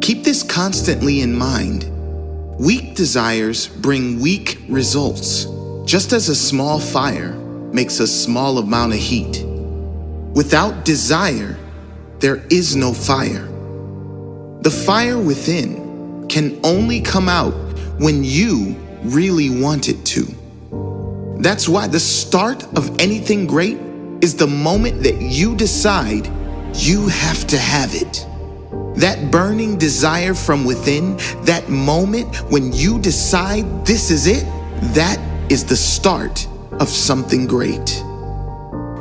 Keep this constantly in mind. Weak desires bring weak results, just as a small fire makes a small amount of heat. Without desire, there is no fire. The fire within can only come out when you really want it to. That's why the start of anything great is the moment that you decide you have to have it. That burning desire from within, that moment when you decide this is it, that is the start of something great.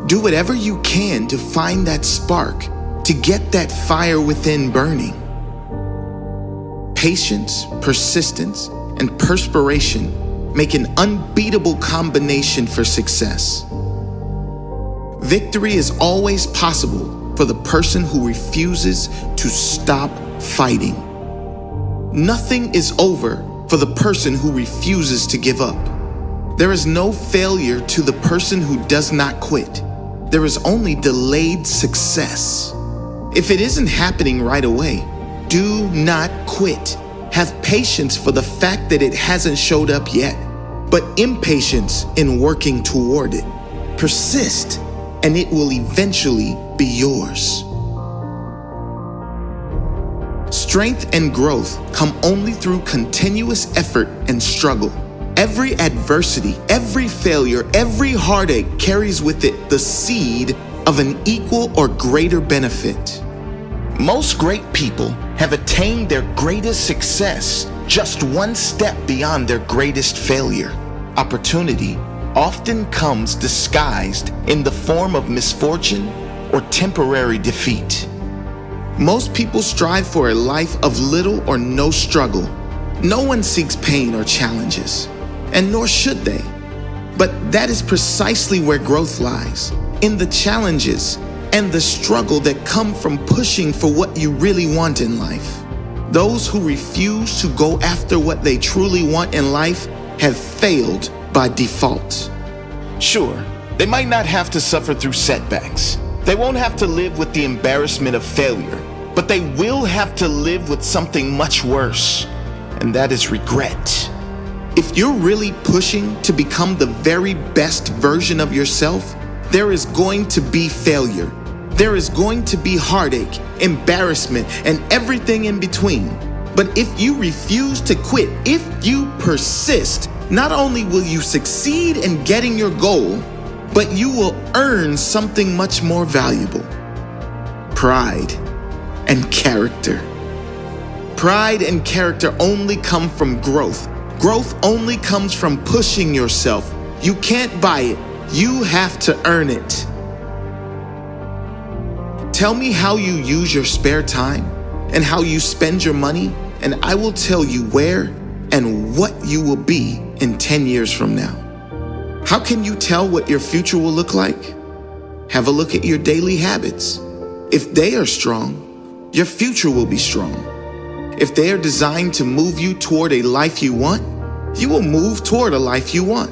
Do whatever you can to find that spark, to get that fire within burning. Patience, persistence, and perspiration make an unbeatable combination for success. Victory is always possible for the person who refuses to stop fighting. Nothing is over for the person who refuses to give up. There is no failure to the person who does not quit. There is only delayed success. If it isn't happening right away, do not quit. Have patience for the fact that it hasn't showed up yet, but impatience in working toward it. Persist, and it will eventually be yours. Strength and growth come only through continuous effort and struggle. Every adversity, every failure, every heartache carries with it the seed of an equal or greater benefit. Most great people have attained their greatest success just one step beyond their greatest failure. Opportunity often comes disguised in the form of misfortune or temporary defeat. Most people strive for a life of little or no struggle. No one seeks pain or challenges, and nor should they. But that is precisely where growth lies, in the challenges and the struggle that come from pushing for what you really want in life. Those who refuse to go after what they truly want in life have failed by default. Sure, they might not have to suffer through setbacks. They won't have to live with the embarrassment of failure, but they will have to live with something much worse, and that is regret. If you're really pushing to become the very best version of yourself, there is going to be failure. There is going to be heartache, embarrassment, and everything in between. But if you refuse to quit, if you persist, not only will you succeed in getting your goal, but you will earn something much more valuable: pride and character. Pride and character only come from growth. Growth only comes from pushing yourself. You can't buy it. You have to earn it. Tell me how you use your spare time and how you spend your money, and I will tell you where and what you will be in 10 years from now. How can you tell what your future will look like? Have a look at your daily habits. If they are strong, your future will be strong. If they are designed to move you toward a life you want, you will move toward a life you want.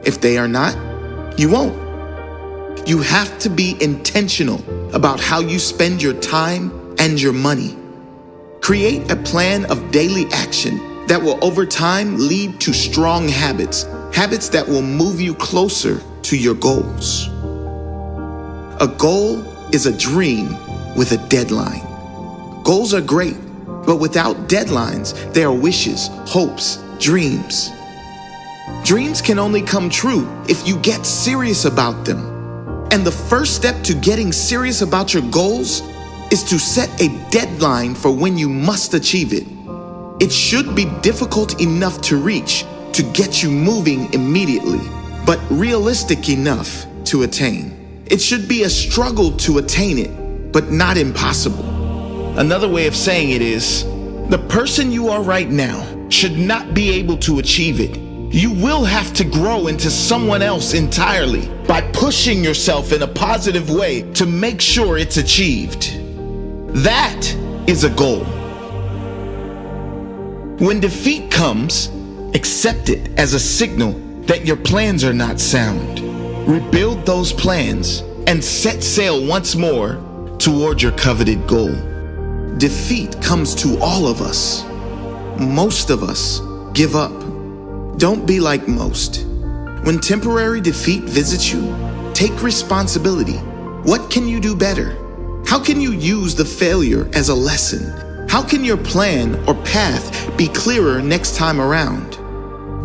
If they are not, you won't. You have to be intentional about how you spend your time and your money. Create a plan of daily action that will over time lead to strong habits, habits that will move you closer to your goals. A goal is a dream with a deadline. Goals are great, but without deadlines, they are wishes, hopes, dreams. Dreams can only come true if you get serious about them. And the first step to getting serious about your goals is to set a deadline for when you must achieve it. It should be difficult enough to reach to get you moving immediately, but realistic enough to attain. It should be a struggle to attain it, but not impossible. Another way of saying it is, the person you are right now should not be able to achieve it. You will have to grow into someone else entirely by pushing yourself in a positive way to make sure it's achieved. That is a goal. When defeat comes, accept it as a signal that your plans are not sound. Rebuild those plans and set sail once more toward your coveted goal. defeat comes to all of us. Most of us give up. Don't be like most. When temporary defeat visits you, take responsibility. What can you do better? How can you use the failure as a lesson? How can your plan or path be clearer next time around?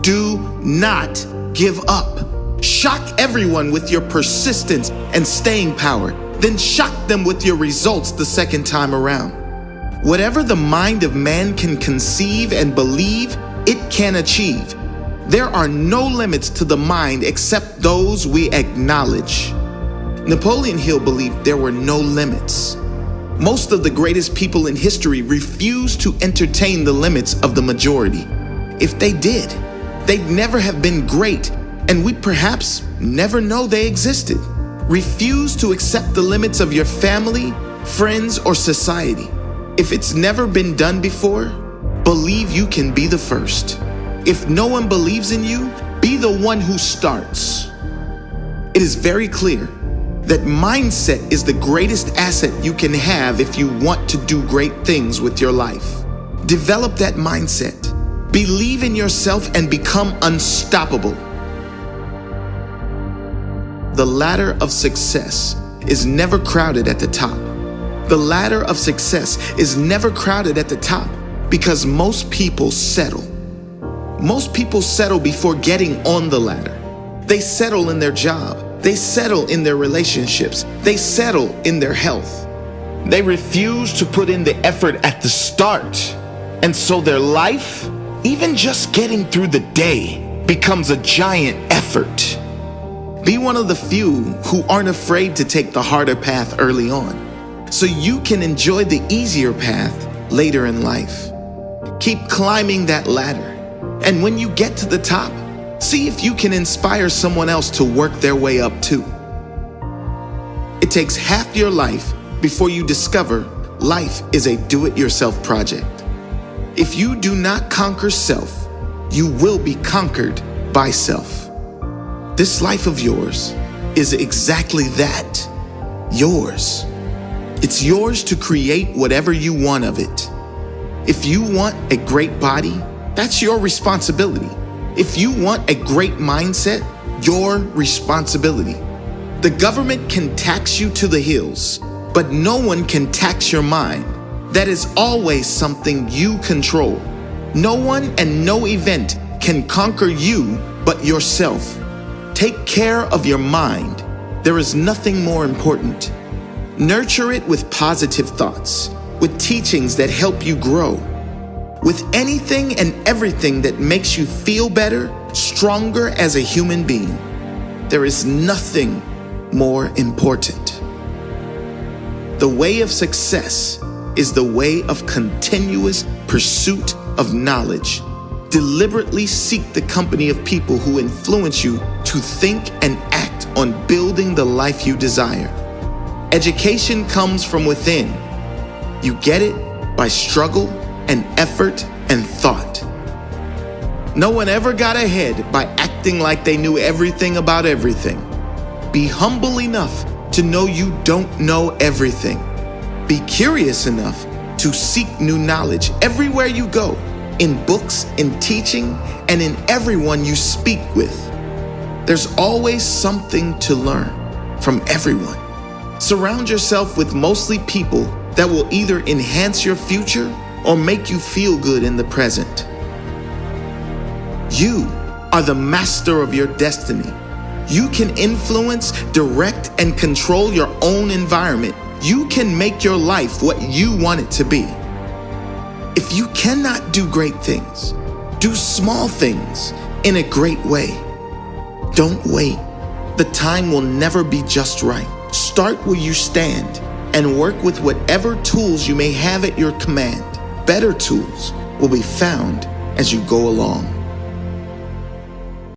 Do not give up. Shock everyone with your persistence and staying power, then shock them with your results the second time around. Whatever the mind of man can conceive and believe, it can achieve. There are no limits to the mind except those we acknowledge. Napoleon Hill believed there were no limits. Most of the greatest people in history refused to entertain the limits of the majority. If they did, they'd never have been great, and we'd perhaps never know they existed. Refuse to accept the limits of your family, friends, or society. If it's never been done before, believe you can be the first. If no one believes in you, be the one who starts. It is very clear that mindset is the greatest asset you can have if you want to do great things with your life. Develop that mindset. Believe in yourself and become unstoppable. The ladder of success is never crowded at the top. The ladder of success is never crowded at the top because most people settle. Most people settle before getting on the ladder. They settle in their job. They settle in their relationships. They settle in their health. They refuse to put in the effort at the start. And so their life, even just getting through the day, becomes a giant effort. Be one of the few who aren't afraid to take the harder path early on, so you can enjoy the easier path later in life. Keep climbing that ladder. And when you get to the top, see if you can inspire someone else to work their way up too. It takes half your life before you discover life is a do-it-yourself project. If you do not conquer self, you will be conquered by self. This life of yours is exactly that, yours. It's yours to create whatever you want of it. If you want a great body, that's your responsibility. If you want a great mindset, your responsibility. The government can tax you to the hills, but no one can tax your mind. That is always something you control. No one and no event can conquer you but yourself. Take care of your mind. There is nothing more important. Nurture it with positive thoughts, with teachings that help you grow, with anything and everything that makes you feel better, stronger as a human being. There is nothing more important. The way of success is the way of continuous pursuit of knowledge. Deliberately seek the company of people who influence you to think and act on building the life you desire. Education comes from within. You get it by struggle and effort and thought. No one ever got ahead by acting like they knew everything about everything. Be humble enough to know you don't know everything. Be curious enough to seek new knowledge everywhere you go, in books, in teaching, and in everyone you speak with. There's always something to learn from everyone. Surround yourself with mostly people that will either enhance your future or make you feel good in the present. You are the master of your destiny. You can influence, direct, and control your own environment. You can make your life what you want it to be. If you cannot do great things, do small things in a great way. Don't wait. The time will never be just right. Start where you stand and work with whatever tools you may have at your command. Better tools will be found as you go along.